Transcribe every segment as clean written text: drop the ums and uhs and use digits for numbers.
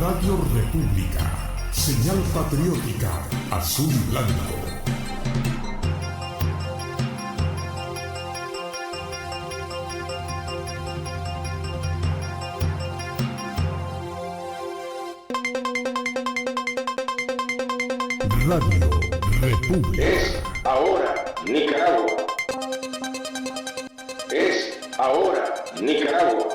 Radio República, señal patriótica, azul y blanco. Radio República. Es ahora Nicaragua. Es ahora Nicaragua.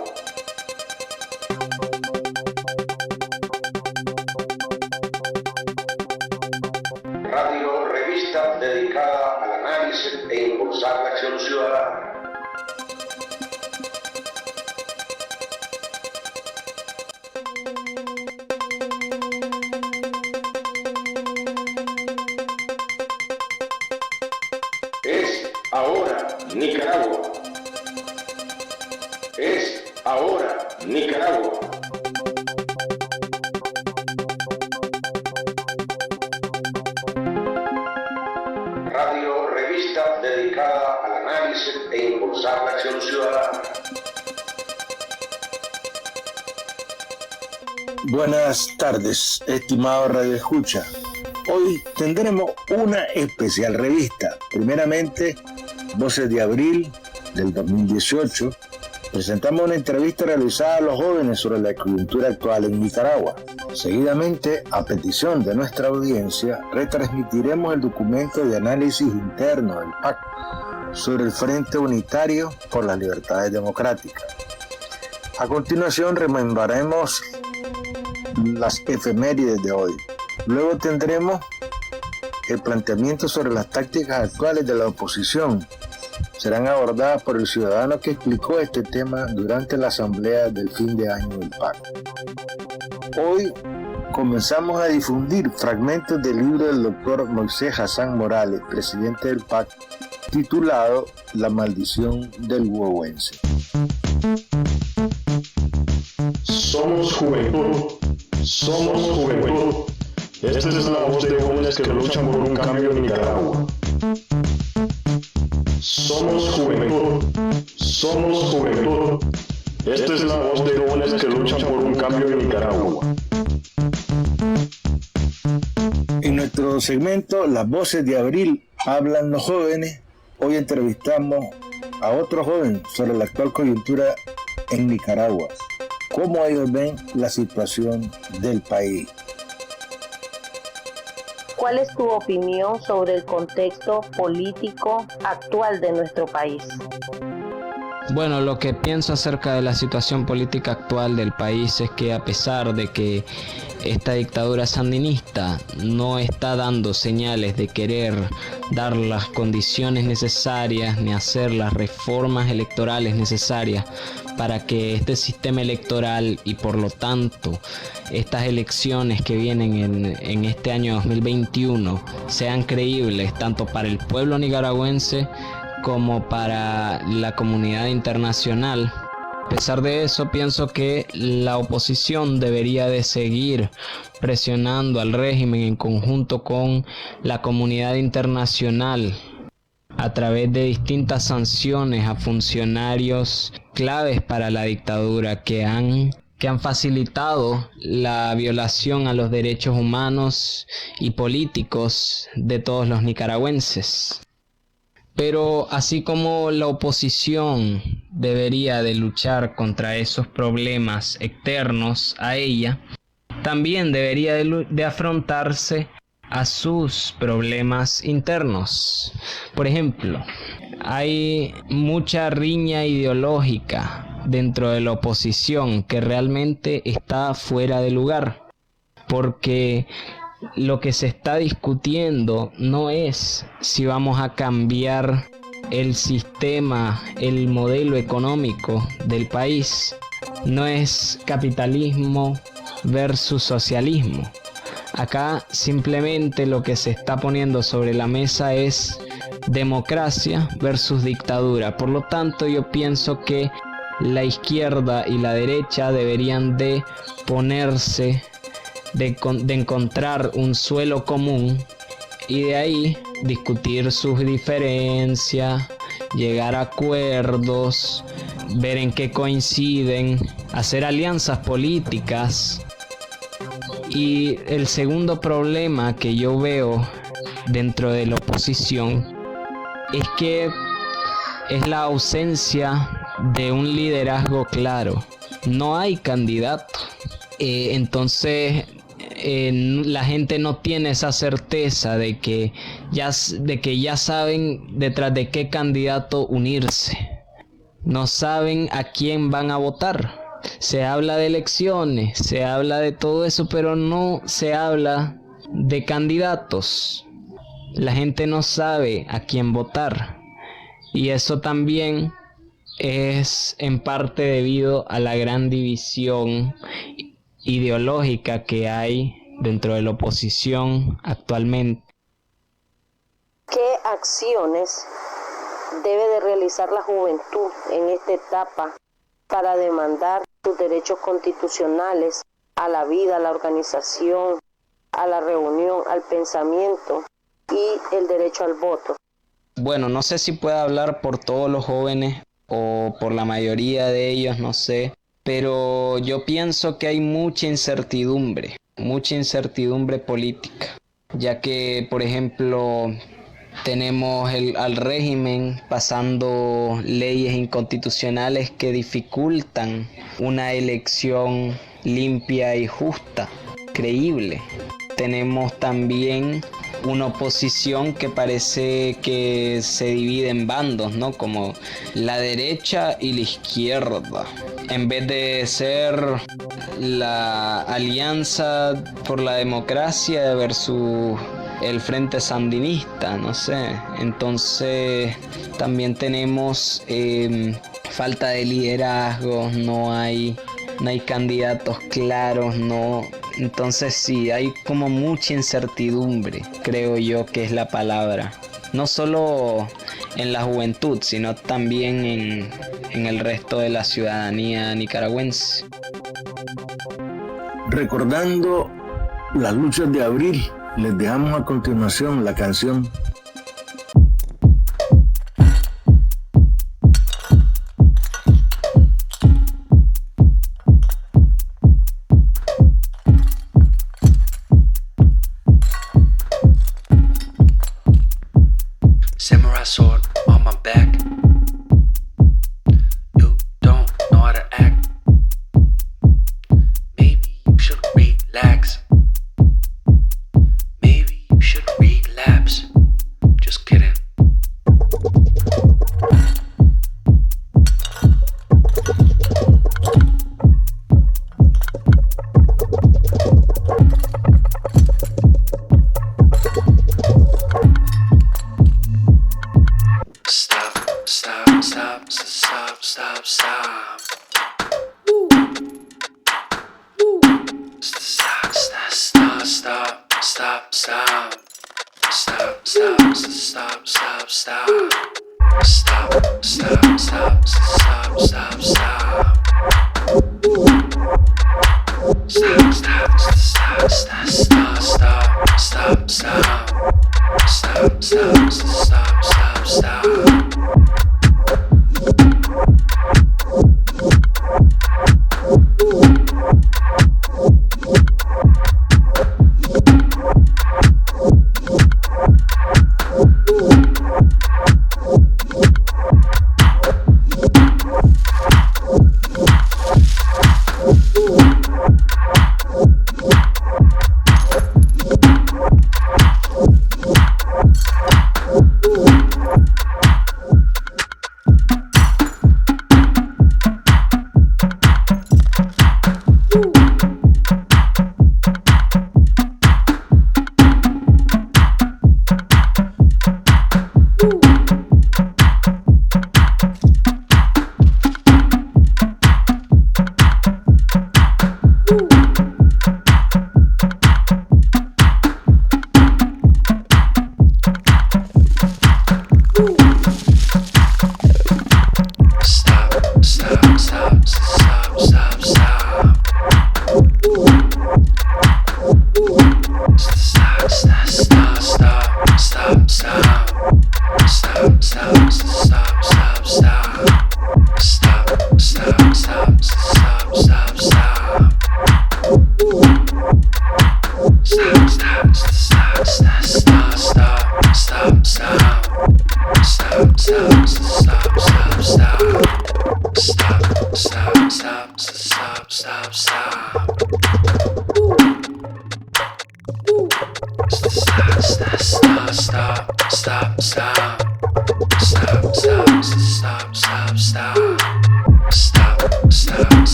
Radio revista dedicada al análisis e impulsar la acción ciudadana. Es ahora Nicaragua. Es ahora Nicaragua. Radio revista dedicada al análisis e impulsar la acción ciudadana. Buenas tardes, estimado Radio Escucha. Hoy tendremos una especial revista. Primeramente, Voces de Abril del 2018. Presentamos una entrevista realizada a los jóvenes sobre la coyuntura actual en Nicaragua. Seguidamente, a petición de nuestra audiencia, retransmitiremos el documento de análisis interno del PAC sobre el Frente Unitario por las Libertades Democráticas. A continuación, rememoraremos las efemérides de hoy. Luego tendremos el planteamiento sobre las tácticas actuales de la oposición. Serán abordadas por el ciudadano que explicó este tema durante la asamblea del fin de año del PAC. Hoy comenzamos a difundir fragmentos del libro del doctor Moisés Hassan Morales, presidente del PAC, titulado La maldición del huehuense. Somos juventud. Somos juventud. Esta es la voz de jóvenes que luchan por un cambio en Nicaragua. Somos juventud. Somos juventud. Esta es la voz de jóvenes que luchan por un cambio en Nicaragua. En nuestro segmento Las Voces de Abril hablan los jóvenes. Hoy entrevistamos a otro joven sobre la actual coyuntura en Nicaragua. ¿Cómo ellos ven la situación del país? ¿Cuál es tu opinión sobre el contexto político actual de nuestro país? Bueno, lo que pienso acerca de la situación política actual del país es que a pesar de que esta dictadura sandinista no está dando señales de querer dar las condiciones necesarias ni hacer las reformas electorales necesarias para que este sistema electoral y por lo tanto estas elecciones que vienen en este año 2021 sean creíbles tanto para el pueblo nicaragüense como para la comunidad internacional. A pesar de eso, pienso que la oposición debería de seguir presionando al régimen en conjunto con la comunidad internacional a través de distintas sanciones a funcionarios claves para la dictadura que han facilitado la violación a los derechos humanos y políticos de todos los nicaragüenses. Pero así como la oposición debería de luchar contra esos problemas externos a ella, también debería de afrontarse a sus problemas internos. Por ejemplo, hay mucha riña ideológica dentro de la oposición que realmente está fuera de lugar, porque lo que se está discutiendo no es si vamos a cambiar el sistema, el modelo económico del país. No es capitalismo versus socialismo. Acá simplemente lo que se está poniendo sobre la mesa es democracia versus dictadura. Por lo tanto, yo pienso que la izquierda y la derecha deberían de ponerse de encontrar un suelo común y de ahí discutir sus diferencias, llegar a acuerdos, ver en qué coinciden, hacer alianzas políticas Y el segundo problema que yo veo dentro de la oposición es que es la ausencia de un liderazgo claro. No hay candidato. Entonces la gente no tiene esa certeza de que ya saben detrás de qué candidato unirse. No saben a quién van a votar. Se habla de elecciones, se habla de todo eso, pero no se habla de candidatos. La gente no sabe a quién votar. Y eso también es en parte debido a la gran división ideológica que hay dentro de la oposición actualmente. ¿Qué acciones debe de realizar la juventud en esta etapa para demandar sus derechos constitucionales a la vida, a la organización, a la reunión, al pensamiento y el derecho al voto? Bueno, no sé si puedo hablar por todos los jóvenes o por la mayoría de ellos, no sé, pero yo pienso que hay mucha incertidumbre política, ya que, por ejemplo, tenemos al régimen pasando leyes inconstitucionales que dificultan una elección limpia y justa, creíble. Tenemos también una oposición que parece que se divide en bandos, ¿no? Como la derecha y la izquierda. En vez de ser la alianza por la democracia versus el frente sandinista, no sé. Entonces también tenemos falta de liderazgo, no hay candidatos claros, no. Entonces sí, hay como mucha incertidumbre, creo yo que es la palabra. No solo en la juventud, sino también en el resto de la ciudadanía nicaragüense. Recordando las luchas de abril, les dejamos a continuación la canción Samurai sword on my back. You don't know how to act. Maybe you should relax. Maybe you should relapse. Just kidding.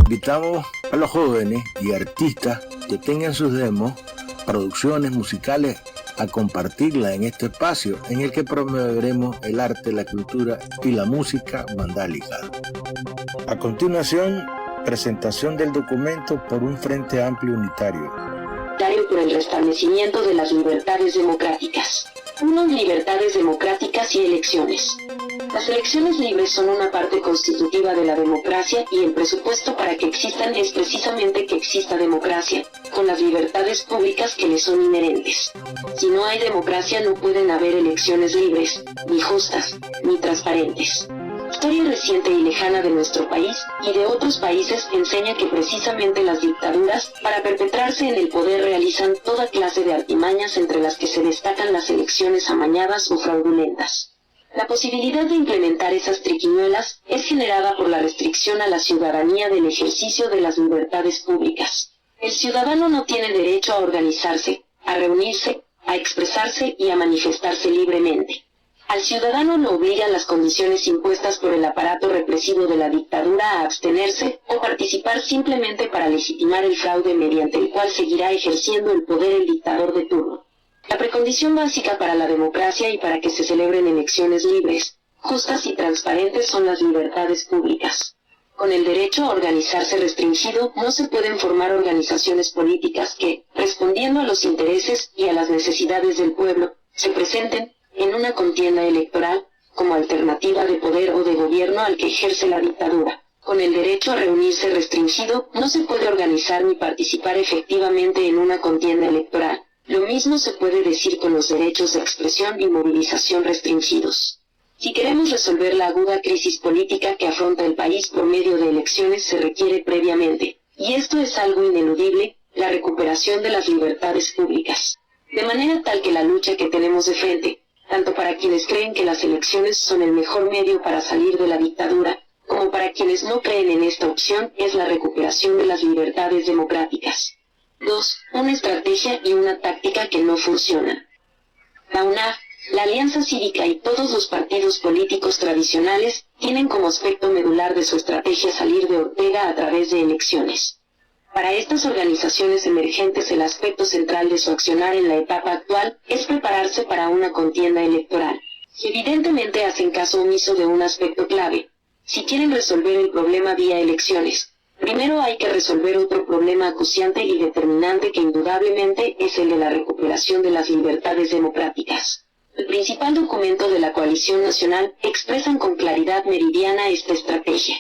Invitamos a los jóvenes y artistas que tengan sus demos, producciones musicales, a compartirla en este espacio en el que promoveremos el arte, la cultura y la música vandálica. A continuación, presentación del documento por un Frente Amplio Unitario. Por el restablecimiento de las libertades democráticas. 1. Libertades democráticas y elecciones. Las elecciones libres son una parte constitutiva de la democracia y el presupuesto para que existan es precisamente que exista democracia, con las libertades públicas que le son inherentes. Si no hay democracia no pueden haber elecciones libres, ni justas, ni transparentes. Historia reciente y lejana de nuestro país y de otros países enseña que precisamente las dictaduras, para perpetrarse en el poder, realizan toda clase de artimañas, entre las que se destacan las elecciones amañadas o fraudulentas. La posibilidad de implementar esas triquiñuelas es generada por la restricción a la ciudadanía del ejercicio de las libertades públicas. El ciudadano no tiene derecho a organizarse, a reunirse, a expresarse y a manifestarse libremente. Al ciudadano lo obligan las condiciones impuestas por el aparato represivo de la dictadura a abstenerse o participar simplemente para legitimar el fraude mediante el cual seguirá ejerciendo el poder el dictador de turno. La precondición básica para la democracia y para que se celebren elecciones libres, justas y transparentes son las libertades públicas. Con el derecho a organizarse restringido, no se pueden formar organizaciones políticas que, respondiendo a los intereses y a las necesidades del pueblo, se presenten en una contienda electoral como alternativa de poder o de gobierno al que ejerce la dictadura. Con el derecho a reunirse restringido, no se puede organizar ni participar efectivamente en una contienda electoral. Lo mismo se puede decir con los derechos de expresión y movilización restringidos. Si queremos resolver la aguda crisis política que afronta el país por medio de elecciones, se requiere previamente, y esto es algo ineludible, la recuperación de las libertades públicas. De manera tal que la lucha que tenemos de frente, tanto para quienes creen que las elecciones son el mejor medio para salir de la dictadura, como para quienes no creen en esta opción, es la recuperación de las libertades democráticas. 2. Una estrategia y una táctica que no funcionan. La UNAV, la Alianza Cívica y todos los partidos políticos tradicionales tienen como aspecto medular de su estrategia salir de Ortega a través de elecciones. Para estas organizaciones emergentes, el aspecto central de su accionar en la etapa actual es prepararse para una contienda electoral. Evidentemente hacen caso omiso de un aspecto clave. Si quieren resolver el problema vía elecciones, primero hay que resolver otro problema acuciante y determinante que indudablemente es el de la recuperación de las libertades democráticas. El principal documento de la Coalición Nacional expresan con claridad meridiana esta estrategia.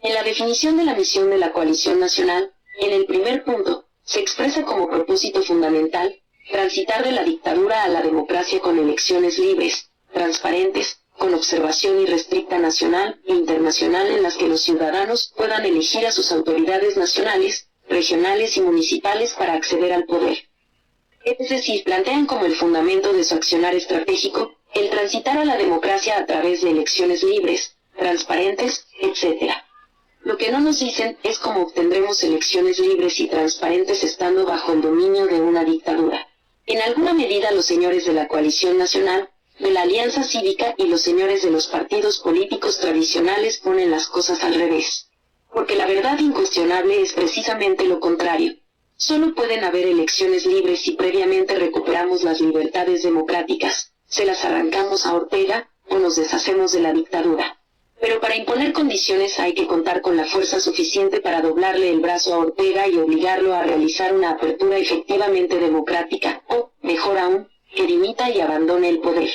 En la definición de la misión de la Coalición Nacional, en el primer punto, se expresa como propósito fundamental transitar de la dictadura a la democracia con elecciones libres, transparentes, con observación irrestricta nacional e internacional en las que los ciudadanos puedan elegir a sus autoridades nacionales, regionales y municipales para acceder al poder. Es decir, plantean como el fundamento de su accionar estratégico el transitar a la democracia a través de elecciones libres, transparentes, etc. Lo que no nos dicen es cómo obtendremos elecciones libres y transparentes estando bajo el dominio de una dictadura. En alguna medida los señores de la Coalición Nacional, de la Alianza Cívica y los señores de los partidos políticos tradicionales ponen las cosas al revés. Porque la verdad incuestionable es precisamente lo contrario. Solo pueden haber elecciones libres si previamente recuperamos las libertades democráticas, se las arrancamos a Ortega o nos deshacemos de la dictadura. Pero para imponer condiciones hay que contar con la fuerza suficiente para doblarle el brazo a Ortega y obligarlo a realizar una apertura efectivamente democrática o, mejor aún, que dimita y abandone el poder.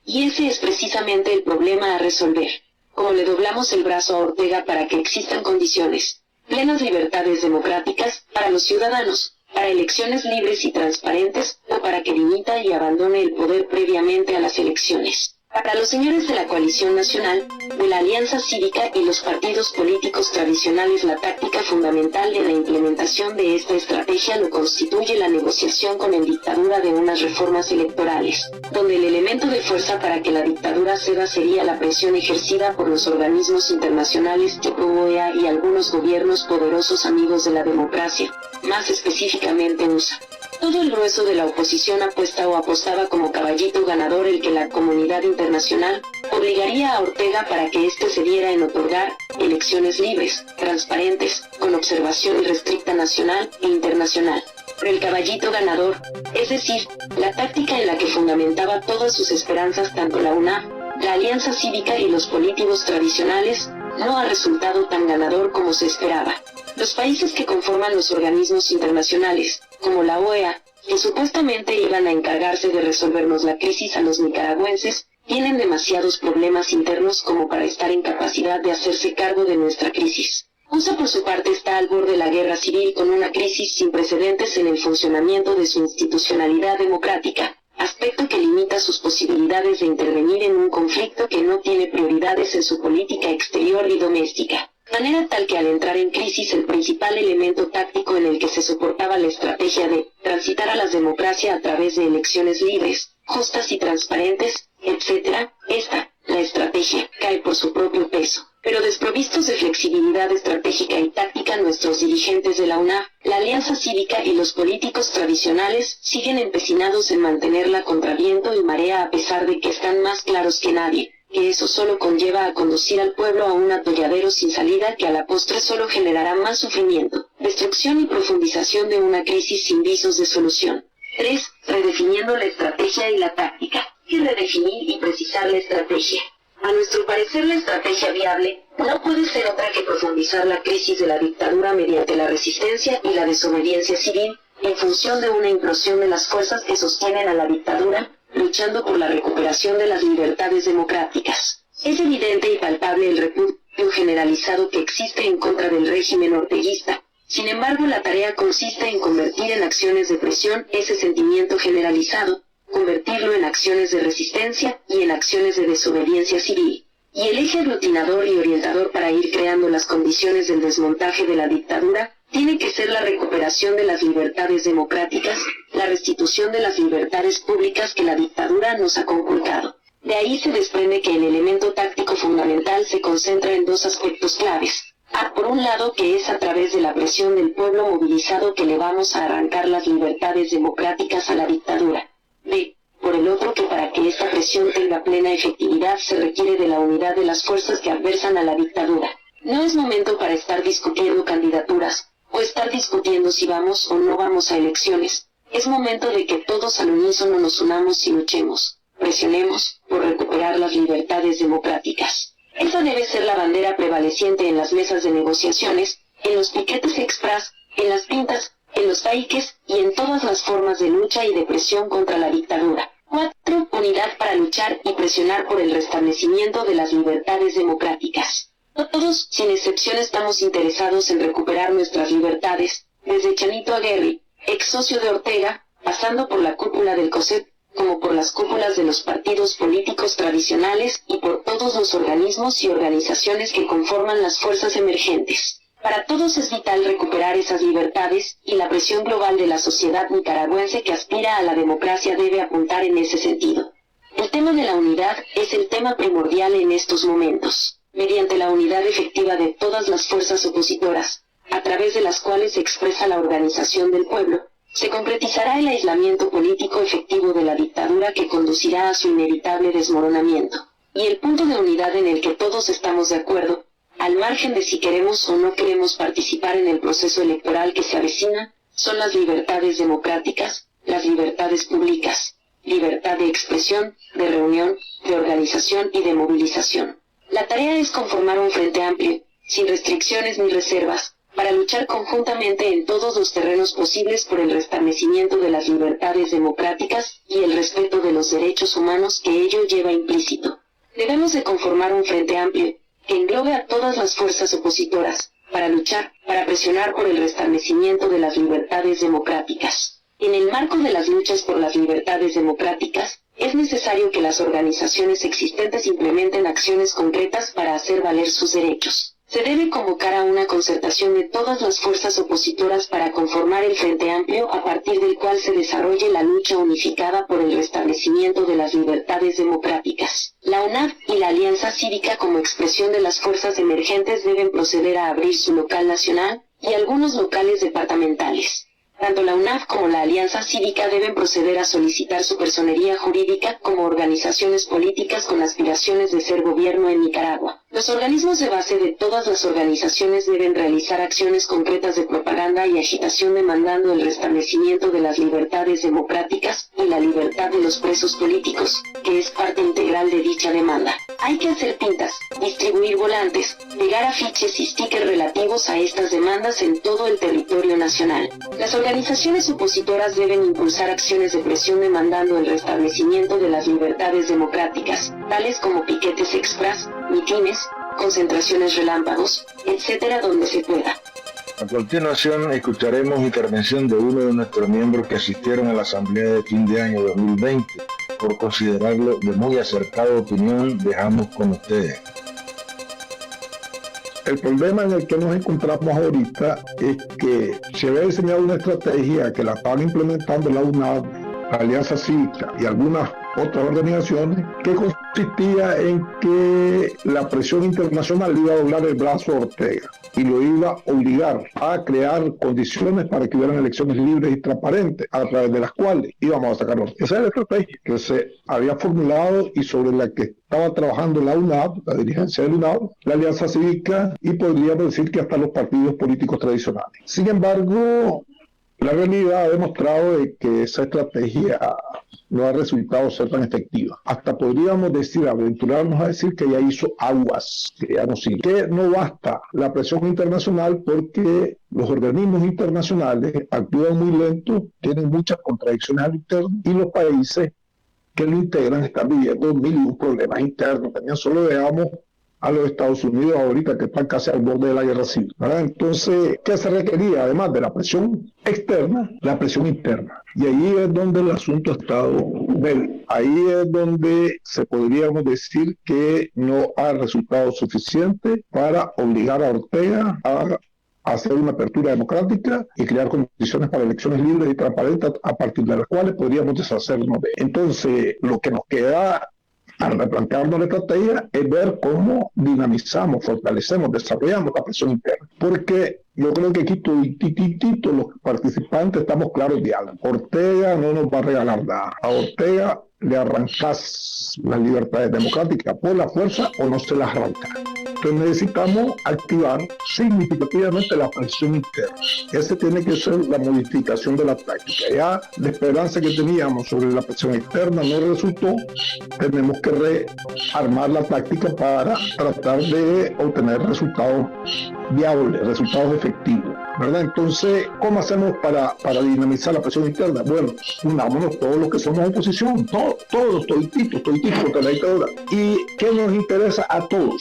Y ese es precisamente el problema a resolver. Como le doblamos el brazo a Ortega para que existan condiciones, plenas libertades democráticas para los ciudadanos, para elecciones libres y transparentes, o para que dimita y abandone el poder previamente a las elecciones. Para los señores de la coalición nacional, de la alianza cívica y los partidos políticos tradicionales, la táctica fundamental de la implementación de esta estrategia lo constituye la negociación con el dictadura de unas reformas electorales, donde el elemento de fuerza para que la dictadura ceda sería la presión ejercida por los organismos internacionales tipo OEA y algunos gobiernos poderosos amigos de la democracia, más específicamente USA. Todo el grueso de la oposición apuesta o apostaba como caballito ganador el que la comunidad internacional obligaría a Ortega para que éste cediera en otorgar elecciones libres, transparentes, con observación irrestricta nacional e internacional. Pero el caballito ganador, es decir, la táctica en la que fundamentaba todas sus esperanzas tanto la UNAF, la Alianza Cívica y los políticos tradicionales, no ha resultado tan ganador como se esperaba. Los países que conforman los organismos internacionales, como la OEA, que supuestamente iban a encargarse de resolvernos la crisis a los nicaragüenses, tienen demasiados problemas internos como para estar en capacidad de hacerse cargo de nuestra crisis. USA, por su parte, está al borde de la guerra civil con una crisis sin precedentes en el funcionamiento de su institucionalidad democrática, aspecto que limita sus posibilidades de intervenir en un conflicto que no tiene prioridades en su política exterior y doméstica. De manera tal que al entrar en crisis el principal elemento táctico en el que se soportaba la estrategia de transitar a la democracia a través de elecciones libres, justas y transparentes, etc., la estrategia, cae por su propio peso. Pero desprovistos de flexibilidad estratégica y táctica, nuestros dirigentes de la UNAF, la Alianza Cívica y los políticos tradicionales siguen empecinados en mantenerla contra viento y marea a pesar de que están más claros que nadie que eso solo conlleva a conducir al pueblo a un atolladero sin salida que a la postre solo generará más sufrimiento, destrucción y profundización de una crisis sin visos de solución. 3. Redefiniendo la estrategia y la táctica. Y redefinir y precisar la estrategia. A nuestro parecer, la estrategia viable no puede ser otra que profundizar la crisis de la dictadura mediante la resistencia y la desobediencia civil, en función de una implosión de las fuerzas que sostienen a la dictadura, luchando por la recuperación de las libertades democráticas. Es evidente y palpable el repudio generalizado que existe en contra del régimen orteguista. Sin embargo, la tarea consiste en convertir en acciones de presión ese sentimiento generalizado, convertirlo en acciones de resistencia y en acciones de desobediencia civil. Y el eje aglutinador y orientador para ir creando las condiciones del desmontaje de la dictadura tiene que ser la recuperación de las libertades democráticas, la restitución de las libertades públicas que la dictadura nos ha conculcado. De ahí se desprende que el elemento táctico fundamental se concentra en dos aspectos claves. A, por un lado, que es a través de la presión del pueblo movilizado que le vamos a arrancar las libertades democráticas a la dictadura. B, por el otro, que para que esta presión tenga plena efectividad se requiere de la unidad de las fuerzas que adversan a la dictadura. No es momento para estar discutiendo candidaturas, o estar discutiendo si vamos o no vamos a elecciones. Es momento de que todos al unísono nos unamos y luchemos, presionemos, por recuperar las libertades democráticas. Esa debe ser la bandera prevaleciente en las mesas de negociaciones, en los piquetes express, en las pintas, en los paiques y en todas las formas de lucha y de presión contra la dictadura. 4. Unidad para luchar y presionar por el restablecimiento de las libertades democráticas. Todos, sin excepción, estamos interesados en recuperar nuestras libertades, desde Chanito Aguirre, ex socio de Ortega, pasando por la cúpula del COSEP, como por las cúpulas de los partidos políticos tradicionales y por todos los organismos y organizaciones que conforman las fuerzas emergentes. Para todos es vital recuperar esas libertades, y la presión global de la sociedad nicaragüense que aspira a la democracia debe apuntar en ese sentido. El tema de la unidad es el tema primordial en estos momentos. Mediante la unidad efectiva de todas las fuerzas opositoras, a través de las cuales se expresa la organización del pueblo, se concretizará el aislamiento político efectivo de la dictadura que conducirá a su inevitable desmoronamiento. Y el punto de unidad en el que todos estamos de acuerdo, al margen de si queremos o no queremos participar en el proceso electoral que se avecina, son las libertades democráticas, las libertades públicas, libertad de expresión, de reunión, de organización y de movilización. La tarea es conformar un frente amplio, sin restricciones ni reservas, para luchar conjuntamente en todos los terrenos posibles por el restablecimiento de las libertades democráticas y el respeto de los derechos humanos que ello lleva implícito. Debemos de conformar un frente amplio, que englobe a todas las fuerzas opositoras, para luchar, para presionar por el restablecimiento de las libertades democráticas. En el marco de las luchas por las libertades democráticas, Es necesario que las organizaciones existentes implementen acciones concretas para hacer valer sus derechos. Se debe convocar a una concertación de todas las fuerzas opositoras para conformar el Frente Amplio a partir del cual se desarrolle la lucha unificada por el restablecimiento de las libertades democráticas. La UNAV y la Alianza Cívica, como expresión de las fuerzas emergentes, deben proceder a abrir su local nacional y algunos locales departamentales. Tanto la UNAV como la Alianza Cívica deben proceder a solicitar su personería jurídica como organizaciones políticas con aspiraciones de ser gobierno en Nicaragua. Los organismos de base de todas las organizaciones deben realizar acciones concretas de propaganda y agitación demandando el restablecimiento de las libertades democráticas y la libertad de los presos políticos, que es parte integral de dicha demanda. Hay que hacer pintas, distribuir volantes, pegar afiches y stickers relativos a estas demandas en todo el territorio nacional. Las organizaciones opositoras deben impulsar acciones de presión demandando el restablecimiento de las libertades democráticas, tales como piquetes express, mitines, concentraciones relámpagos, etc., donde se pueda. A continuación escucharemos intervención de uno de nuestros miembros que asistieron a la Asamblea de fin de año 2020. Por considerarlo de muy acertada opinión, dejamos con ustedes. El problema en el que nos encontramos ahorita es que se había diseñado una estrategia que la estaban implementando la UNAV, la Alianza Cívica y algunas otras organizaciones, que consistía en que la presión internacional iba a doblar el brazo a Ortega y lo iba a obligar a crear condiciones para que hubieran elecciones libres y transparentes, a través de las cuales íbamos a sacar Ortega. Esa es la estrategia que se había formulado y sobre la que estaba trabajando la UNAV, la dirigencia de la UNAV, la Alianza Cívica y podríamos decir que hasta los partidos políticos tradicionales. Sin embargo, la realidad ha demostrado de que esa estrategia no ha resultado ser tan efectiva. Hasta podríamos decir, aventurarnos a decir que ya hizo aguas, que ya no sigue. Que no basta la presión internacional porque los organismos internacionales actúan muy lento, tienen muchas contradicciones al interno y los países que lo integran están viviendo mil y un problemas internos. También solo veamos a los Estados Unidos ahorita que están casi al borde de la guerra civil, ¿verdad? Entonces, ¿qué se requería? Además de la presión externa, la presión interna. Y ahí es donde el asunto ha estado débil. Ahí es donde se podríamos decir que no ha resultado suficiente para obligar a Ortega a hacer una apertura democrática y crear condiciones para elecciones libres y transparentes a partir de las cuales podríamos deshacernos de. Entonces, lo que nos queda al replantearnos la estrategia es ver cómo dinamizamos, fortalecemos, desarrollamos la presión interna. Porque yo creo que aquí todos los participantes estamos claros de algo. Ortega no nos va a regalar nada. A Ortega le arrancas las libertades democráticas por la fuerza o no se las arranca. Entonces necesitamos activar significativamente la presión interna. Esa tiene que ser la modificación de la táctica. Ya la esperanza que teníamos sobre la presión externa no resultó. Tenemos que rearmar la táctica para tratar de obtener resultados viables, resultados efectivos, ¿verdad? Entonces, ¿cómo hacemos para dinamizar la presión interna? Bueno, unámonos todos los que somos oposición, todos, todititos contra la dictadura. ¿Y qué nos interesa a todos?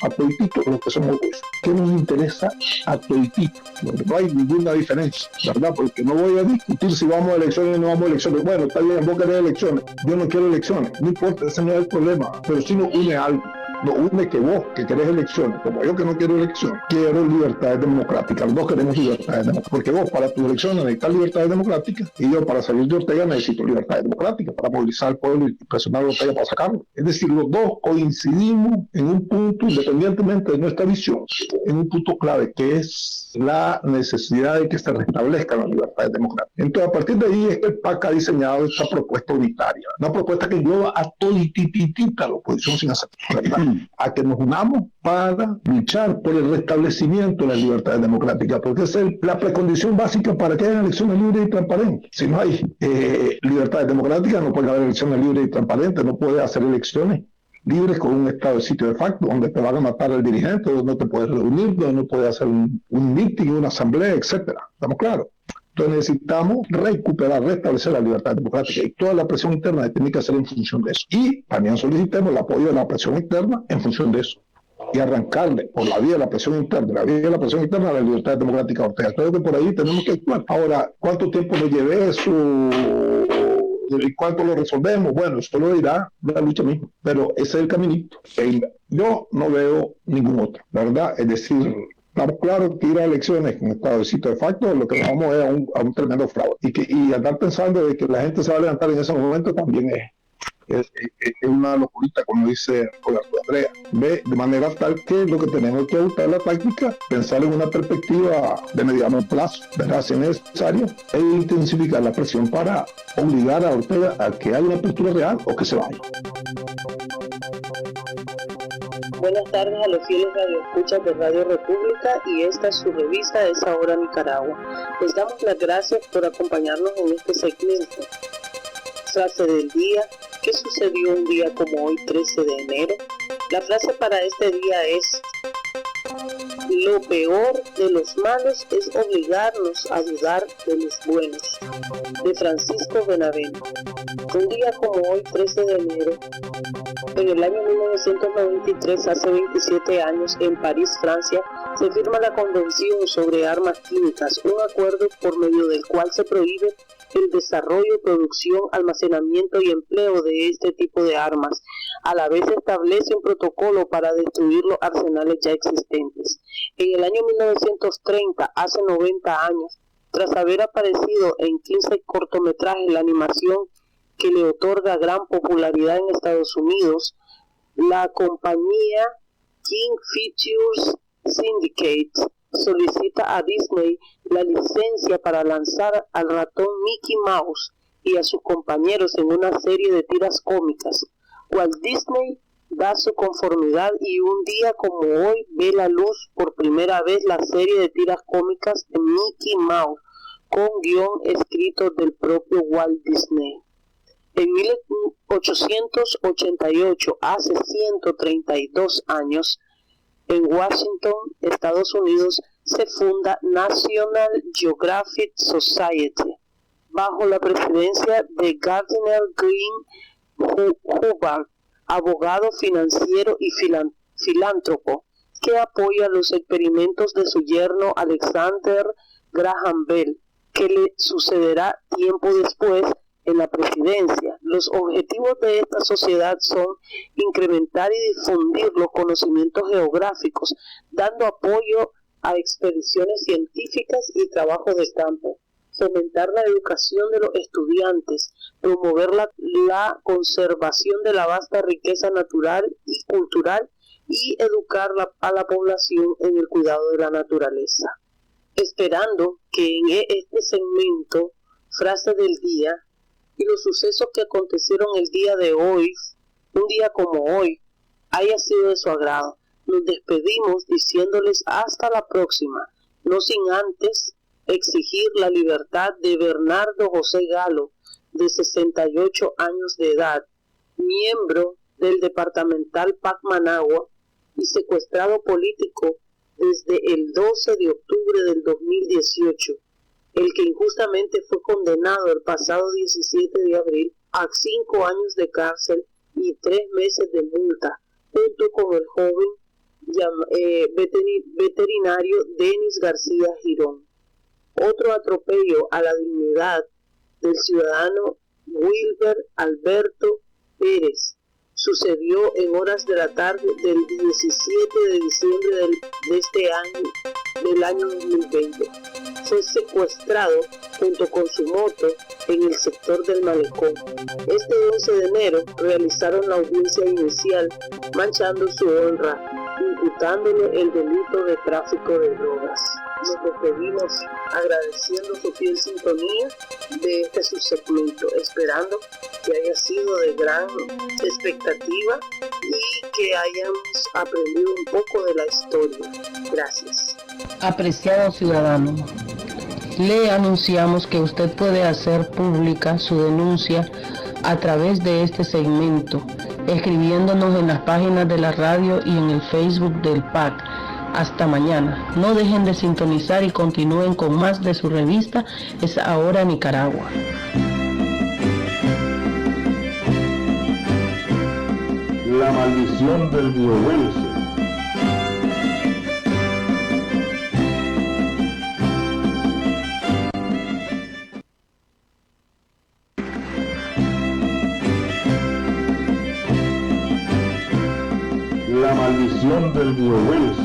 A todititos los que somos oposición. ¿Qué nos interesa a todititos? Donde no hay ninguna diferencia, ¿verdad? Porque no voy a discutir si vamos a elecciones o no vamos a elecciones. Bueno, está bien, vos querés elecciones, yo no quiero elecciones, no importa, ese no es el problema, pero sí nos une algo. No une que vos, que querés elecciones, como yo que no quiero elecciones, quiero libertades democráticas. Los dos queremos libertades democráticas, porque vos para tus elecciones necesitas libertades democráticas y yo para salir de Ortega necesito libertades democráticas para movilizar al pueblo y presionar a Ortega para sacarlo. Es decir, los dos coincidimos en un punto, independientemente de nuestra visión, en un punto clave, que es la necesidad de que se restablezcan las libertades democráticas. Entonces, a partir de ahí es que el PAC ha diseñado esta propuesta unitaria, una propuesta que engloba a todititita la oposición sin aceptar, ¿verdad? A que nos unamos para luchar por el restablecimiento de las libertades democráticas, porque esa es la precondición básica para que haya elecciones libres y transparentes. Si no hay libertades democráticas, no puede haber elecciones libres y transparentes, no puede hacer elecciones libres con un estado de sitio de facto, donde te van a matar al dirigente, donde no te puedes reunir, donde no puedes hacer un meeting, una asamblea, etcétera. ¿Estamos claros? Entonces necesitamos recuperar, restablecer la libertad democrática y toda la presión interna tiene que hacer en función de eso. Y también solicitemos el apoyo de la presión externa en función de eso. Y arrancarle por la vía de la presión interna, a la libertad democrática a Ortega. Creo que por ahí tenemos que actuar. Ahora, ¿cuánto tiempo nos lleve eso? ¿Y cuánto lo resolvemos? Bueno, eso lo dirá la lucha misma, pero ese es el caminito. Yo no veo ningún otro, la verdad. Es decir, estamos claros que ir a elecciones con estado de sitio de facto, lo que vamos es a un tremendo fraude. Y andar pensando de que la gente se va a levantar en ese momento también es una locurita, como dice Andrea. Ve de manera tal que lo que tenemos que ajustar la táctica, pensar en una perspectiva de mediano plazo, ¿verdad? Si es necesario, e intensificar la presión para obligar a Ortega a que haya una apertura real o que se vaya. Buenas tardes a los fieles radioescuchas de Radio República, y esta es su revista Es Ahora Nicaragua. Les damos las gracias por acompañarnos en este segmento. Frase del día: ¿qué sucedió un día como hoy, 13 de enero? La frase para este día es: lo peor de los malos es obligarnos a dudar de los buenos, de Francisco Benavente. Un día como hoy, 13 de enero, en el año 1993, hace 27 años, en París, Francia, se firma la Convención sobre Armas Químicas, un acuerdo por medio del cual se prohíbe el desarrollo, producción, almacenamiento y empleo de este tipo de armas. A la vez establece un protocolo para destruir los arsenales ya existentes. En el año 1930, hace 90 años, tras haber aparecido en 15 cortometrajes la animación que le otorga gran popularidad en Estados Unidos, la compañía King Features Syndicate solicita a Disney la licencia para lanzar al ratón Mickey Mouse y a sus compañeros en una serie de tiras cómicas. Walt Disney da su conformidad y un día como hoy ve la luz por primera vez la serie de tiras cómicas de Mickey Mouse, con guión escrito del propio Walt Disney. En 1888, hace 132 años, en Washington, Estados Unidos, se funda National Geographic Society, bajo la presidencia de Gardner Green Hubbard, abogado financiero y filántropo, que apoya los experimentos de su yerno Alexander Graham Bell, que le sucederá tiempo después en la presidencia. Los objetivos de esta sociedad son incrementar y difundir los conocimientos geográficos, dando apoyo a expediciones científicas y trabajos de campo, fomentar la educación de los estudiantes, promover la conservación de la vasta riqueza natural y cultural y educar a la población en el cuidado de la naturaleza. Esperando que en este segmento, frase del día, y los sucesos que acontecieron el día de hoy, un día como hoy, haya sido de su agrado. Nos despedimos diciéndoles hasta la próxima, no sin antes exigir la libertad de Bernardo José Galo, de 68 años de edad, miembro del departamental PAC Managua y secuestrado político desde el 12 de octubre del 2018, el que injustamente fue condenado el pasado 17 de abril a 5 años de cárcel y 3 meses de multa, junto con el joven veterinario Denis García Girón. Otro atropello a la dignidad del ciudadano Wilber Alberto Pérez sucedió en horas de la tarde del 17 de diciembre de este año, del año 2020. Fue secuestrado junto con su moto en el sector del Malecón. Este 11 de enero realizaron la audiencia inicial, manchando su honra, imputándole el delito de tráfico de drogas. Nos despedimos agradeciendo su fiel sintonía de este subsegmento, esperando que haya sido de gran expectativa y que hayamos aprendido un poco de la historia. Gracias. Apreciado ciudadano, le anunciamos que usted puede hacer pública su denuncia a través de este segmento, escribiendo-nos en las páginas de la radio y en el Facebook del PAC. Hasta mañana. No dejen de sintonizar y continúen con más de su revista Es Ahora Nicaragua. La maldición del Biohuelce. La maldición del huehuense.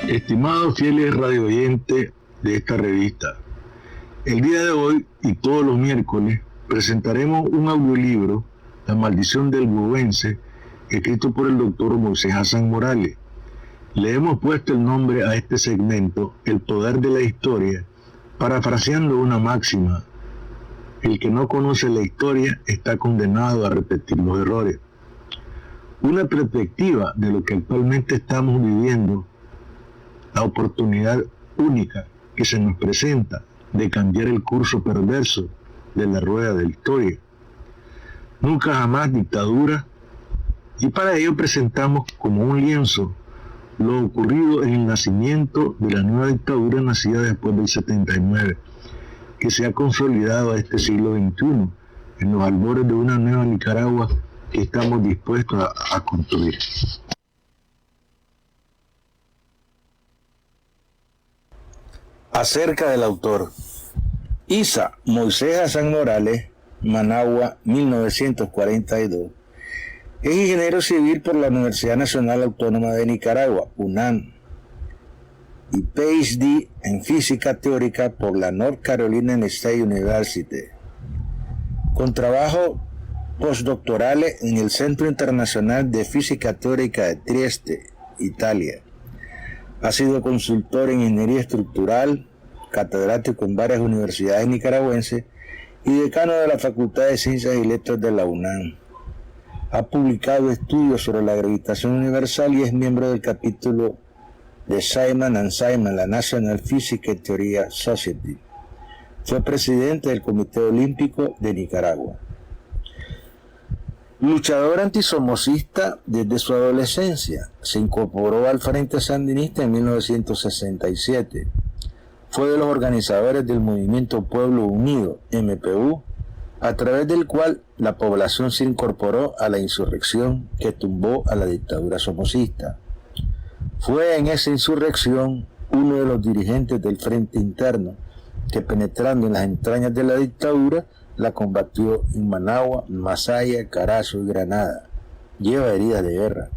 Estimados fieles radioyentes de esta revista, el día de hoy y todos los miércoles presentaremos un audiolibro, La maldición del huehuense, escrito por el doctor Moisés Hassan Morales. Le hemos puesto el nombre a este segmento, El poder de la historia, parafraseando una máxima: el que no conoce la historia está condenado a repetir los errores. Una perspectiva de lo que actualmente estamos viviendo, la oportunidad única que se nos presenta de cambiar el curso perverso de la rueda de la historia. Nunca jamás dictadura, y para ello presentamos como un lienzo lo ocurrido en el nacimiento de la nueva dictadura nacida después del 79, que se ha consolidado a este siglo XXI, en los albores de una nueva Nicaragua que estamos dispuestos a construir. Acerca del autor. Isa Moisés Hassan Morales, Managua, 1942. Es ingeniero civil por la Universidad Nacional Autónoma de Nicaragua, UNAM, y PhD en física teórica por la North Carolina State University, con trabajos postdoctorales en el Centro Internacional de Física Teórica de Trieste, Italia. Ha sido consultor en ingeniería estructural, catedrático en varias universidades nicaragüenses y decano de la Facultad de Ciencias y Letras de la UNAM. Ha publicado estudios sobre la gravitación universal y es miembro del capítulo de Simon & Simon, la National Physical Theory Society. Fue presidente del Comité Olímpico de Nicaragua. Luchador antisomocista desde su adolescencia, se incorporó al Frente Sandinista en 1967. Fue de los organizadores del movimiento Pueblo Unido, MPU, a través del cual la población se incorporó a la insurrección que tumbó a la dictadura somocista. Fue en esa insurrección uno de los dirigentes del Frente Interno, que penetrando en las entrañas de la dictadura, la combatió en Managua, Masaya, Carazo y Granada. Lleva heridas de guerra.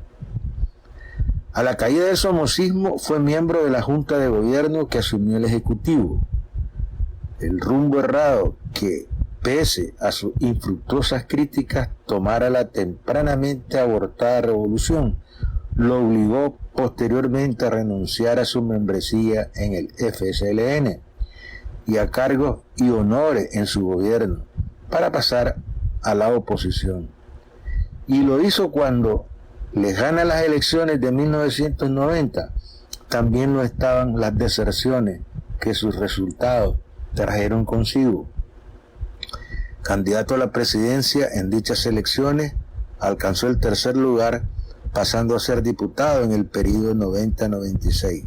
A la caída del somocismo fue miembro de la Junta de Gobierno que asumió el Ejecutivo. El rumbo errado que, pese a sus infructuosas críticas, tomara la tempranamente abortada revolución, lo obligó posteriormente a renunciar a su membresía en el FSLN y a cargos y honores en su gobierno para pasar a la oposición. Y lo hizo cuando les gana las elecciones de 1990. También lo estaban las deserciones que sus resultados trajeron consigo. Candidato a la presidencia en dichas elecciones, alcanzó el tercer lugar, pasando a ser diputado en el periodo 90-96.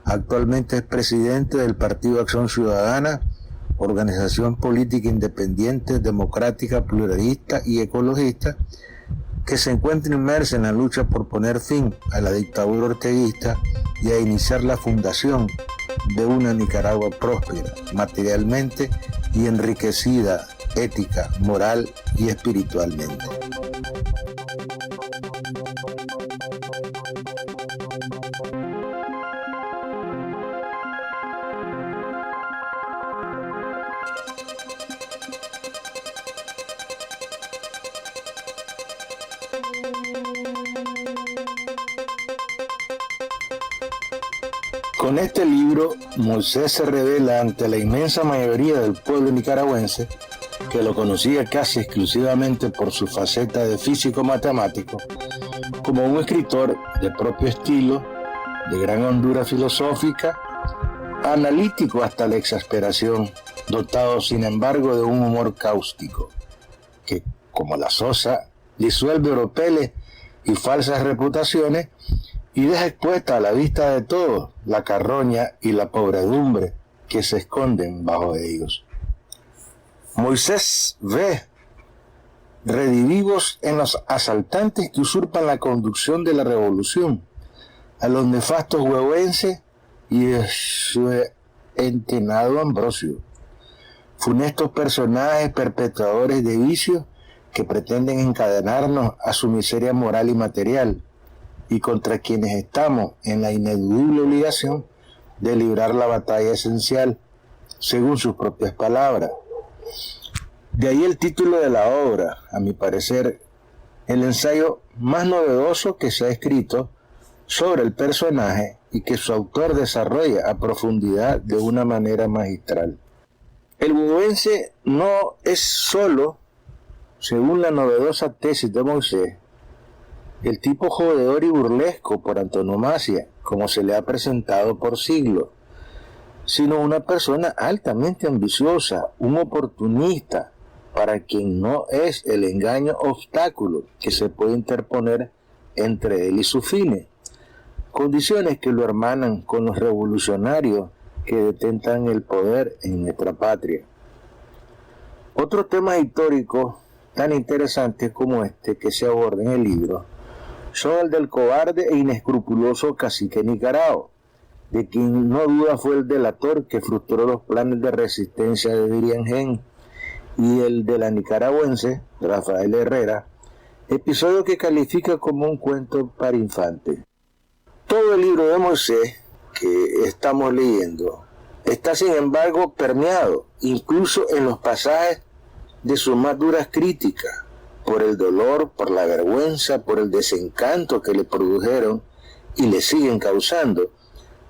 Actualmente es presidente del Partido Acción Ciudadana, organización política independiente, democrática, pluralista y ecologista, que se encuentra inmersa en la lucha por poner fin a la dictadura orteguista y a iniciar la fundación de una Nicaragua próspera, materialmente y enriquecida ética, moral y espiritualmente. Con este libro, Moisés se revela ante la inmensa mayoría del pueblo nicaragüense, que lo conocía casi exclusivamente por su faceta de físico-matemático, como un escritor de propio estilo, de gran hondura filosófica, analítico hasta la exasperación, dotado sin embargo de un humor cáustico, que, como la sosa, disuelve oropeles y falsas reputaciones y deja expuesta a la vista de todos la carroña y la pobredumbre que se esconden bajo ellos. Moisés ve redivivos en los asaltantes que usurpan la conducción de la revolución, a los nefastos huehuenses y a su entenado Ambrosio. funestos personajes perpetradores de vicios que pretenden encadenarnos a su miseria moral y material, y contra quienes estamos en la ineludible obligación de librar la batalla esencial, según sus propias palabras. De ahí el título de la obra, a mi parecer, el ensayo más novedoso que se ha escrito sobre el personaje y que su autor desarrolla a profundidad de una manera magistral. El bovense no es solo, según la novedosa tesis de Moisés, el tipo jodedor y burlesco por antonomasia, como se le ha presentado por siglos, sino una persona altamente ambiciosa, un oportunista, para quien no es el engaño obstáculo que se puede interponer entre él y sus fines, condiciones que lo hermanan con los revolucionarios que detentan el poder en nuestra patria. Otros temas históricos tan interesantes como este que se aborda en el libro son el del cobarde e inescrupuloso cacique Nicarao, de quien no duda fue el delator que frustró los planes de resistencia de Diriangén, y el de la nicaragüense Rafael Herrera, episodio que califica como un cuento para infantes. Todo el libro de Moisés que estamos leyendo está sin embargo permeado, incluso en los pasajes de sus más duras críticas, por el dolor, por la vergüenza, por el desencanto que le produjeron y le siguen causando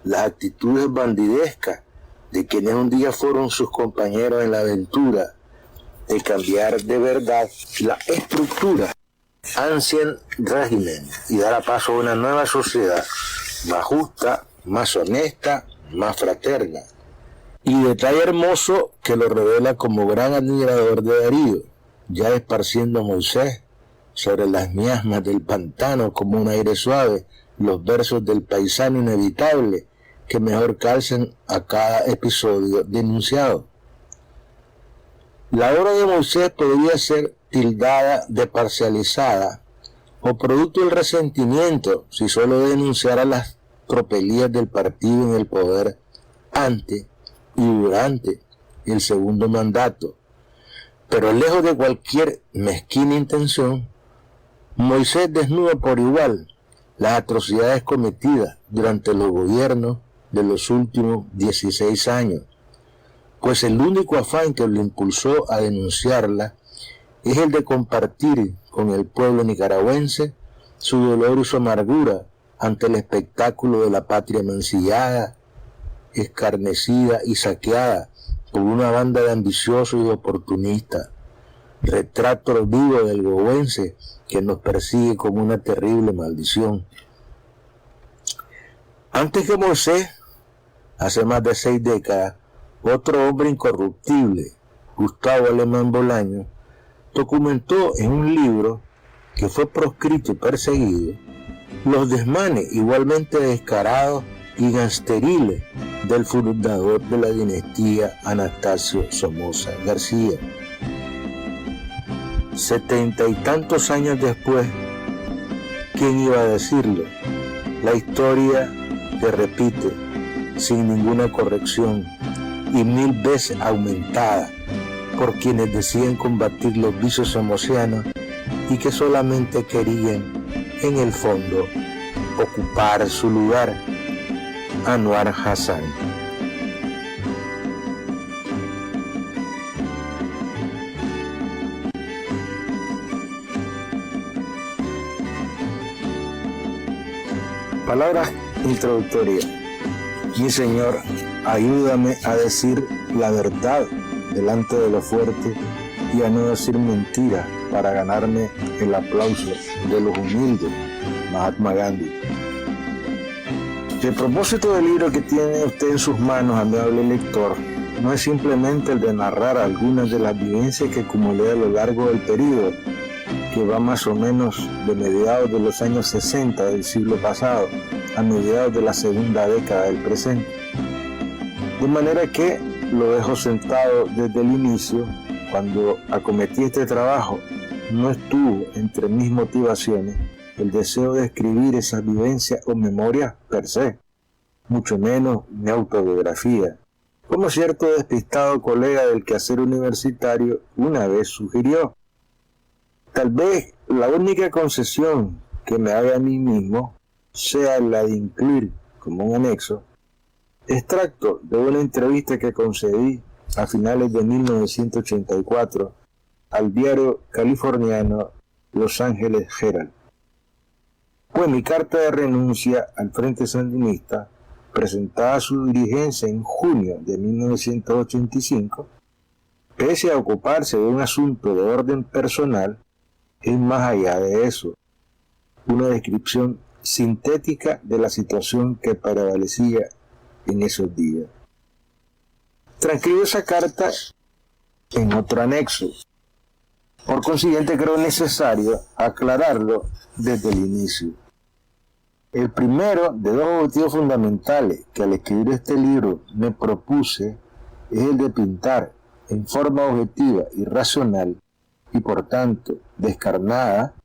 las actitudes bandidescas de quienes un día fueron sus compañeros en la aventura de cambiar de verdad la estructura ancien régimen y dar a paso a una nueva sociedad más justa, más honesta, más fraterna. Y detalle hermoso que lo revela como gran admirador de Darío, ya esparciendo Moisés sobre las miasmas del pantano como un aire suave, los versos del paisano inevitable que mejor calcen a cada episodio denunciado. La obra de Moisés podría ser tildada de parcializada o producto del resentimiento si solo denunciara las tropelías del partido en el poder ante y durante el segundo mandato. Pero lejos de cualquier mezquina intención, Moisés desnuda por igual las atrocidades cometidas durante los gobiernos de los últimos 16 años, pues el único afán que lo impulsó a denunciarla es el de compartir con el pueblo nicaragüense su dolor y su amargura ante el espectáculo de la patria mancillada, escarnecida y saqueada por una banda de ambiciosos y oportunistas, retrato vivo del bovense que nos persigue como una terrible maldición. Antes que Moisés, hace más de 6 décadas, otro hombre incorruptible, Gustavo Alemán Bolaño, documentó en un libro que fue proscrito y perseguido los desmanes igualmente descarados y gangsteriles del fundador de la dinastía Anastasio Somoza García. 70 y tantos años después, ¿quién iba a decirlo? La historia se repite sin ninguna corrección y 1000 veces aumentada por quienes deciden combatir los vicios somocianos y que solamente querían, en el fondo, ocupar su lugar. Anwar Hassan. Palabras introductorias. Mi Señor, ayúdame a decir la verdad delante de lo fuerte y a no decir mentiras para ganarme el aplauso de los humildes. Mahatma Gandhi. El propósito del libro que tiene usted en sus manos, amable lector, no es simplemente el de narrar algunas de las vivencias que acumulé a lo largo del periodo, que va más o menos de mediados de los años 60 del siglo pasado a mediados de la segunda década del presente. De manera que lo dejo sentado desde el inicio. Cuando acometí este trabajo, no estuvo entre mis motivaciones el deseo de escribir esas vivencias o memorias per se, mucho menos mi autobiografía, como cierto despistado colega del quehacer universitario una vez sugirió. Tal vez la única concesión que me haga a mí mismo sea la de incluir como un anexo extracto de una entrevista que concedí a finales de 1984 al diario californiano Los Angeles Herald. Fue mi carta de renuncia al Frente Sandinista, presentada a su dirigencia en junio de 1985, pese a ocuparse de un asunto de orden personal, es más allá de eso, una descripción sintética de la situación que prevalecía en esos días. Transcribo esa carta en otro anexo. Por consiguiente, creo necesario aclararlo desde el inicio. El primero de dos objetivos fundamentales que al escribir este libro me propuse es el de pintar en forma objetiva y racional y por tanto descarnada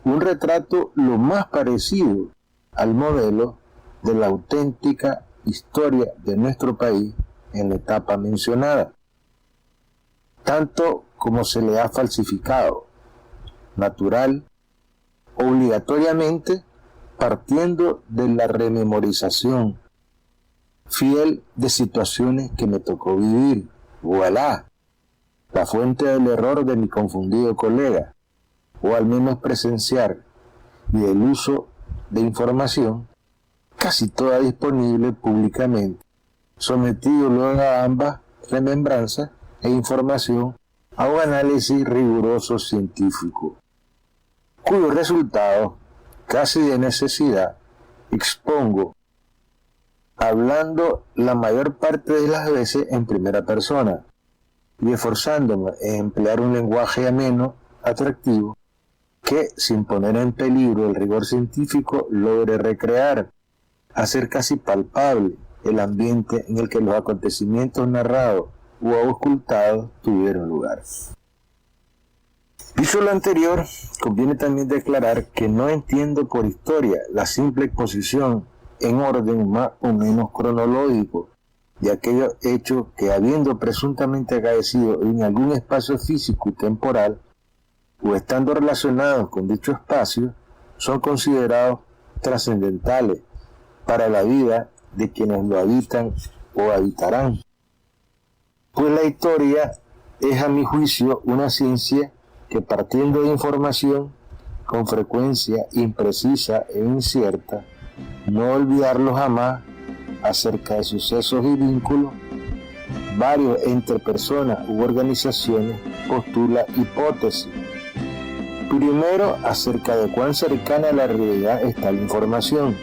un retrato lo más parecido al modelo de la auténtica historia de nuestro país en la etapa mencionada, tanto como se le ha falsificado, natural, obligatoriamente, partiendo de la rememorización fiel de situaciones que me tocó vivir. Voilà, la fuente del error de mi confundido colega, o al menos presenciar, y del uso de información, casi toda disponible públicamente, sometido luego a ambas remembranzas e información a un análisis riguroso científico, cuyos resultados, casi de necesidad, expongo, hablando la mayor parte de las veces en primera persona y esforzándome en emplear un lenguaje ameno, atractivo, que, sin poner en peligro el rigor científico, logre recrear, hacer casi palpable el ambiente en el que los acontecimientos narrados o auscultados tuvieron lugar. Dicho lo anterior, conviene también declarar que no entiendo por historia la simple exposición en orden más o menos cronológico de aquellos hechos que, habiendo presuntamente acaecido en algún espacio físico y temporal, o estando relacionados con dicho espacio, son considerados trascendentales para la vida de quienes lo habitan o habitarán. Pues la historia es, a mi juicio, una ciencia que, partiendo de información con frecuencia imprecisa e incierta, no olvidarlo jamás, acerca de sucesos y vínculos varios entre personas u organizaciones, postula hipótesis. Primero, acerca de cuán cercana a la realidad está la información,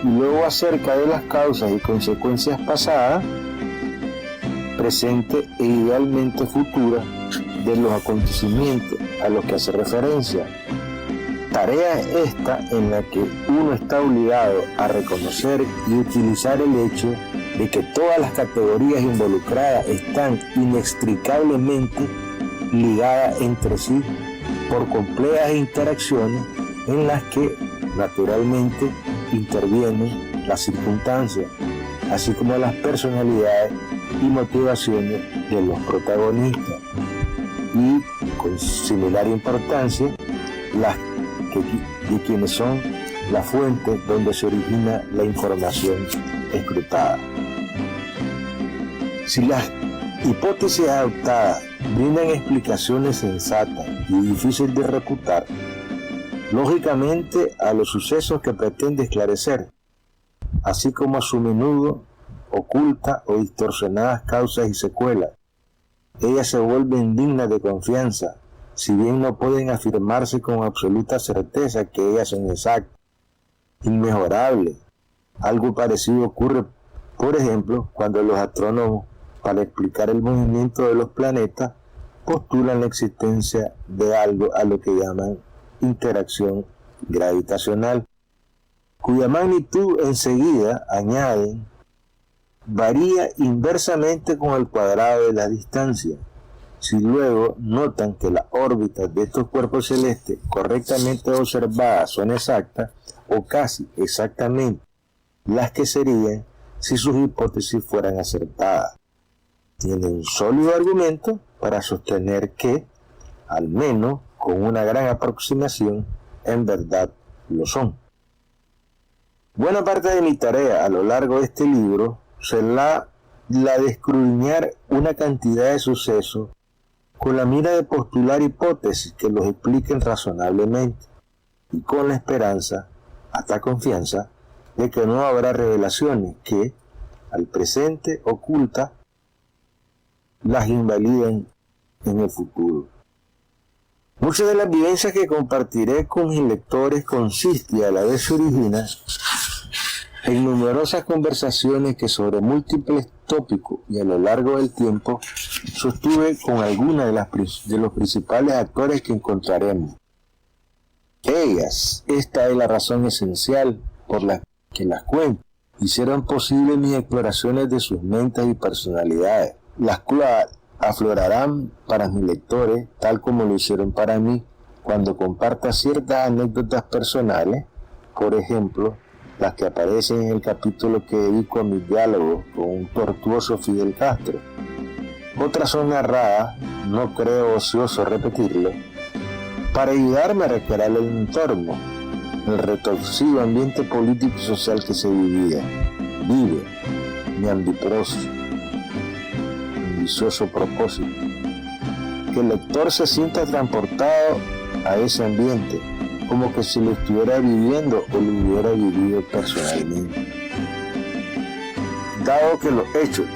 y luego acerca de las causas y consecuencias pasadas, presentes e idealmente futuras de los acontecimientos a los que hace referencia. Tarea es esta en la que uno está obligado a reconocer y utilizar el hecho de que todas las categorías involucradas están inextricablemente ligadas entre sí por complejas interacciones en las que naturalmente intervienen las circunstancias, así como las personalidades y motivaciones de los protagonistas, y con similar importancia las de quienes son las fuentes donde se origina la información escrutada. Si las hipótesis adoptadas brindan explicaciones sensatas y difíciles de refutar, lógicamente a los sucesos que pretende esclarecer, así como a su menudo ocultas o distorsionadas causas y secuelas, ellas se vuelven dignas de confianza, si bien no pueden afirmarse con absoluta certeza que ellas son exactas, inmejorables. Algo parecido ocurre, por ejemplo, cuando los astrónomos, para explicar el movimiento de los planetas, postulan la existencia de algo a lo que llaman interacción gravitacional, cuya magnitud enseguida, añaden, varía inversamente con el cuadrado de la distancia. Si luego notan que las órbitas de estos cuerpos celestes correctamente observadas son exactas, o casi exactamente las que serían si sus hipótesis fueran acertadas. Tiene un sólido argumento para sostener que, al menos con una gran aproximación, en verdad lo son. Buena parte de mi tarea a lo largo de este libro será la de escudriñar una cantidad de sucesos con la mira de postular hipótesis que los expliquen razonablemente y con la esperanza, hasta confianza, de que no habrá revelaciones que, al presente oculta, las invaliden en el futuro. Muchas de las vivencias que compartiré con mis lectores consiste y a la vez se origina en numerosas conversaciones que sobre múltiples tópicos y a lo largo del tiempo sostuve con algunas de los principales actores que encontraremos. Esta es la razón esencial por la que las cuento, hicieron posible mis exploraciones de sus mentes y personalidades, las cuales aflorarán para mis lectores tal como lo hicieron para mí cuando comparta ciertas anécdotas personales, por ejemplo, las que aparecen en el capítulo que dedico a mis diálogos con un tortuoso Fidel Castro. Otras son narradas, no creo ocioso repetirlo, para ayudarme a recrear el entorno, el retorcido ambiente político y social que se vive, mi ambicioso propósito, que el lector se sienta transportado a ese ambiente, como que se lo estuviera viviendo o lo hubiera vivido personalmente. Dado que los hechos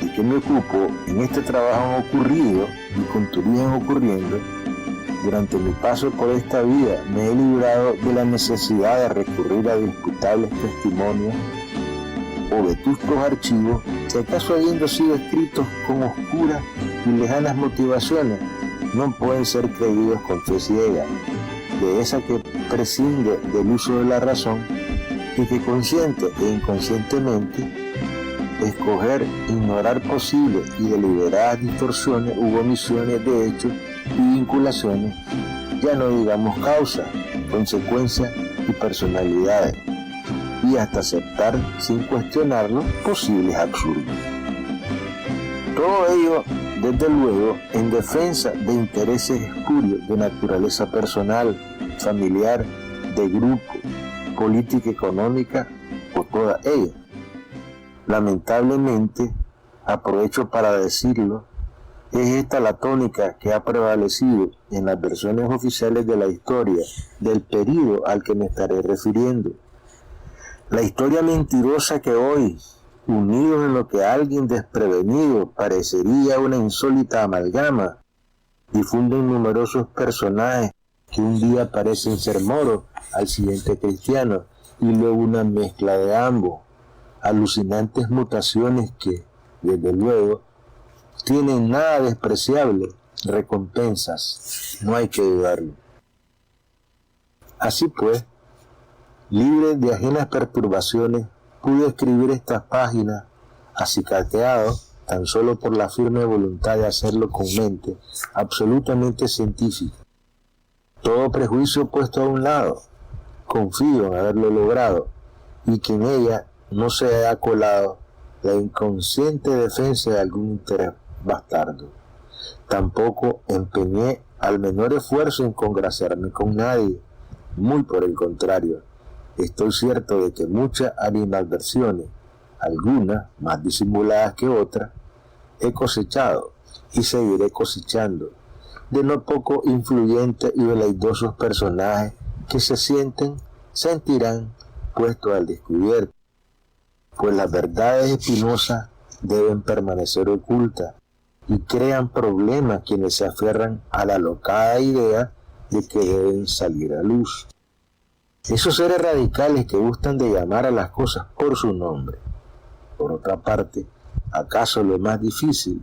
de que me ocupo en este trabajo han ocurrido y continuarán ocurriendo, durante mi paso por esta vida me he librado de la necesidad de recurrir a disputables testimonios o vetustos archivos que acaso habiendo sido escritos con oscuras y lejanas motivaciones no pueden ser creídos con fe ciega, de esa que prescinde del uso de la razón y que consciente e inconscientemente escoger, ignorar posibles y deliberadas distorsiones u omisiones de hechos y vinculaciones, ya no digamos causas, consecuencias y personalidades, y hasta aceptar sin cuestionarlo posibles absurdos. Todo ello, desde luego, en defensa de intereses espurios de naturaleza personal, familiar, de grupo, política, económica o toda ella. Lamentablemente, aprovecho para decirlo, es esta la tónica que ha prevalecido en las versiones oficiales de la historia del período al que me estaré refiriendo. La historia mentirosa que hoy, unidos en lo que a alguien desprevenido parecería una insólita amalgama, difunden numerosos personajes que un día parecen ser moros, al siguiente cristianos, y luego una mezcla de ambos, alucinantes mutaciones que, desde luego, tienen nada despreciable, recompensas, no hay que dudarlo. Así pues, libre de ajenas perturbaciones, pude escribir estas páginas, acicateado tan solo por la firme voluntad de hacerlo con mente absolutamente científica. Todo prejuicio puesto a un lado, confío en haberlo logrado, y que en ella no se haya colado la inconsciente defensa de algún interés bastardo. Tampoco empeñé al menor esfuerzo en congraciarme con nadie, muy por el contrario. Estoy cierto de que muchas animadversiones, algunas más disimuladas que otras, he cosechado y seguiré cosechando de no poco influyentes y veleidosos personajes que sentirán puestos al descubierto, pues las verdades espinosas deben permanecer ocultas y crean problemas quienes se aferran a la alocada idea de que deben salir a luz. Esos seres radicales que gustan de llamar a las cosas por su nombre. Por otra parte, acaso lo más difícil,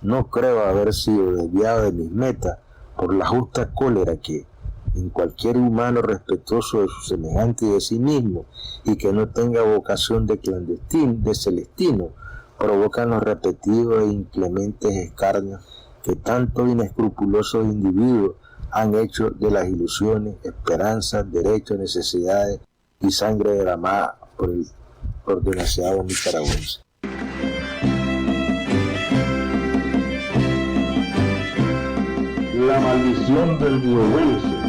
no creo haber sido desviado de mis metas por la justa cólera que, en cualquier humano respetuoso de su semejante y de sí mismo, y que no tenga vocación de clandestino, de celestino, provocan los repetidos e inclementes escarnios que tantos inescrupulosos individuos han hecho de las ilusiones, esperanzas, derechos, necesidades y sangre derramada por el por desgraciados nicaragüenses. La maldición del biohuense.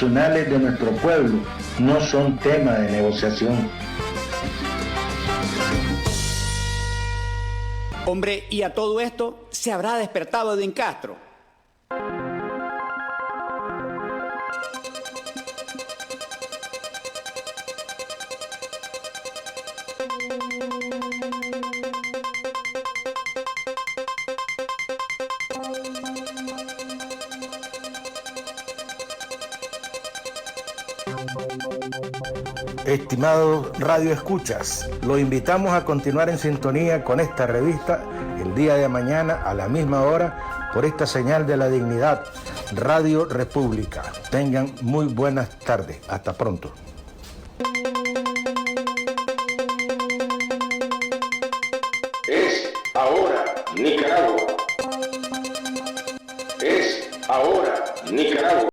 Institucionales de nuestro pueblo no son tema de negociación. Hombre, y a todo esto se habrá despertado Edwin Castro. Estimados Radio Escuchas, los invitamos a continuar en sintonía con esta revista el día de mañana a la misma hora por esta señal de la dignidad, Radio República. Tengan muy buenas tardes. Hasta pronto. Es ahora Nicaragua. Es ahora Nicaragua.